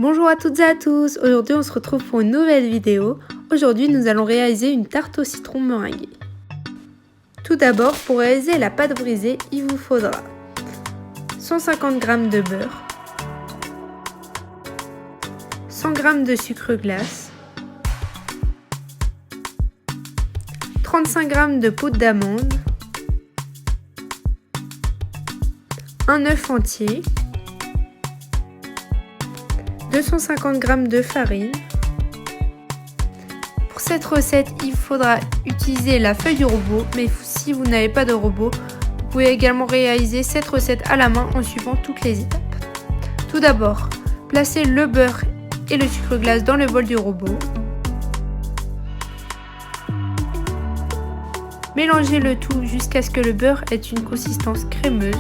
Bonjour à toutes et à tous, aujourd'hui on se retrouve pour une nouvelle vidéo. Aujourd'hui nous allons réaliser une tarte au citron meringuée. Tout d'abord, pour réaliser la pâte brisée, il vous faudra 150 g de beurre, 100 g de sucre glace, 35 g de poudre d'amande, un œuf entier, 250 g de farine. Pour cette recette, il faudra utiliser la feuille du robot, mais si vous n'avez pas de robot, vous pouvez également réaliser cette recette à la main en suivant toutes les étapes. Tout d'abord, placez le beurre et le sucre glace dans le bol du robot. Mélangez le tout jusqu'à ce que le beurre ait une consistance crémeuse.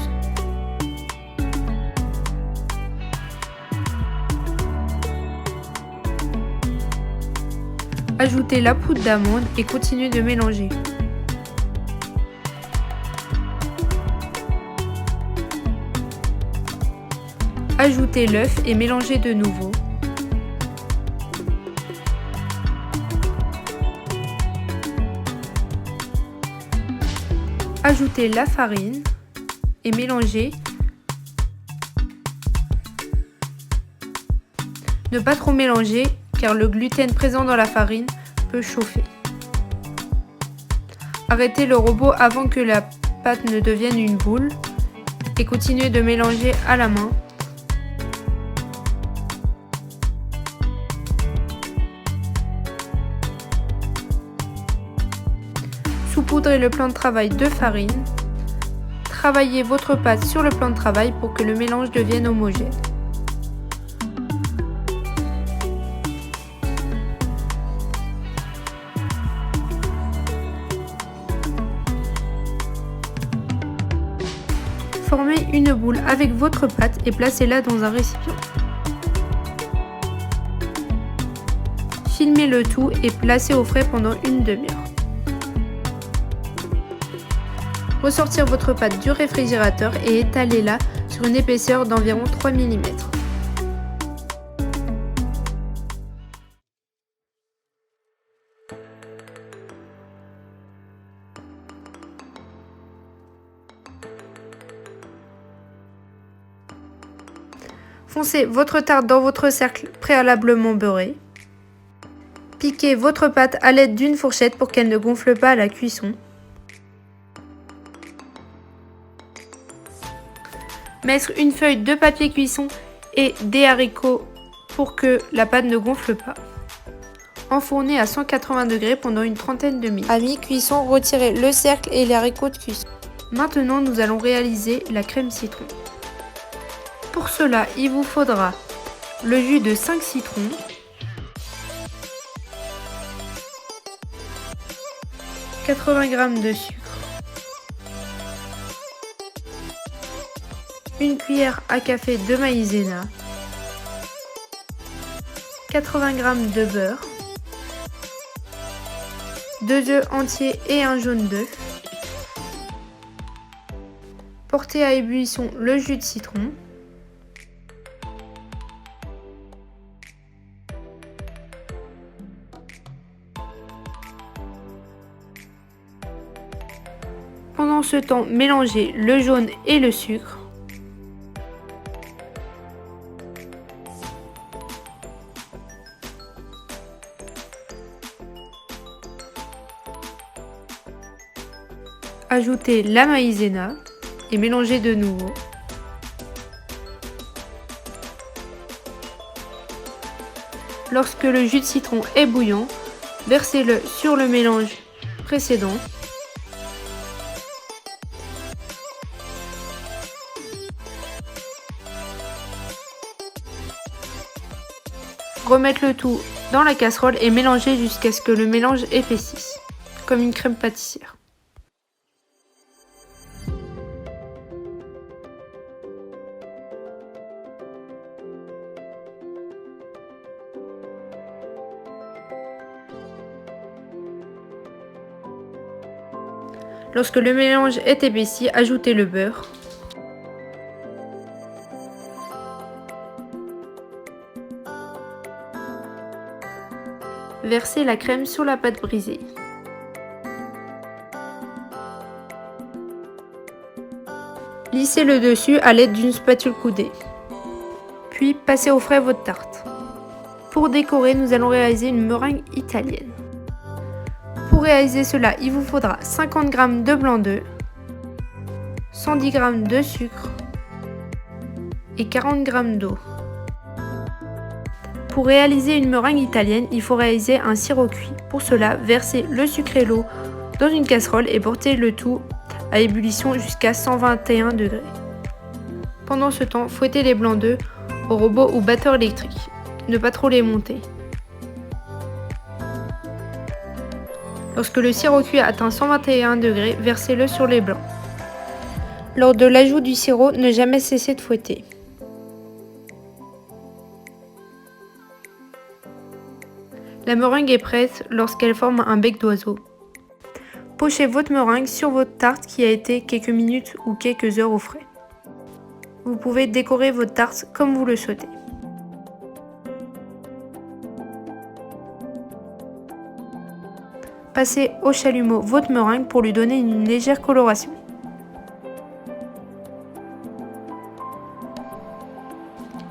Ajoutez la poudre d'amande et continuez de mélanger. Ajoutez l'œuf et mélangez de nouveau. Ajoutez la farine et mélangez. Ne pas trop mélanger car le gluten présent dans la farine peut chauffer. Arrêtez le robot avant que la pâte ne devienne une boule et continuez de mélanger à la main. Saupoudrez le plan de travail de farine. Travaillez votre pâte sur le plan de travail pour que le mélange devienne homogène. Formez une boule avec votre pâte et placez-la dans un récipient. Filmez le tout et placez au frais pendant une demi-heure. Ressortir votre pâte du réfrigérateur et étalez-la sur une épaisseur d'environ 3 mm. Foncez votre tarte dans votre cercle préalablement beurré. Piquez votre pâte à l'aide d'une fourchette pour qu'elle ne gonfle pas à la cuisson. Mettre une feuille de papier cuisson et des haricots pour que la pâte ne gonfle pas. Enfourner à 180 degrés pendant une trentaine de minutes. À mi-cuisson, retirez le cercle et les haricots de cuisson. Maintenant, nous allons réaliser la crème citron. Pour cela, il vous faudra le jus de 5 citrons, « 80 g de sucre, une cuillère à café de maïzena, 80 g de beurre, 2 œufs entiers et un jaune d'œuf. Portez à ébullition le jus de citron. Pendant ce temps, mélangez le jaune et le sucre. Ajoutez la maïzena et mélangez de nouveau. Lorsque le jus de citron est bouillant, versez-le sur le mélange précédent. Remettre le tout dans la casserole et mélanger jusqu'à ce que le mélange épaississe, comme une crème pâtissière. Lorsque le mélange est épaissi, ajoutez le beurre. Versez la crème sur la pâte brisée. Lissez le dessus à l'aide d'une spatule coudée. Puis passez au frais votre tarte. Pour décorer, nous allons réaliser une meringue italienne. Pour réaliser cela, il vous faudra 50 g de blanc d'œuf, 110 g de sucre et 40 g d'eau. Pour réaliser une meringue italienne, il faut réaliser un sirop cuit. Pour cela, versez le sucre et l'eau dans une casserole et portez le tout à ébullition jusqu'à 121 degrés. Pendant ce temps, fouettez les blancs d'œufs au robot ou batteur électrique. Ne pas trop les monter. Lorsque le sirop cuit atteint 121 degrés, versez-le sur les blancs. Lors de l'ajout du sirop, ne jamais cesser de fouetter. La meringue est prête lorsqu'elle forme un bec d'oiseau. Pochez votre meringue sur votre tarte qui a été quelques minutes ou quelques heures au frais. Vous pouvez décorer votre tarte comme vous le souhaitez. Passez au chalumeau votre meringue pour lui donner une légère coloration.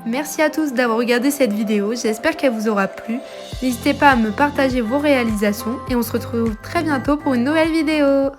Merci à tous d'avoir regardé cette vidéo, j'espère qu'elle vous aura plu. N'hésitez pas à me partager vos réalisations et on se retrouve très bientôt pour une nouvelle vidéo.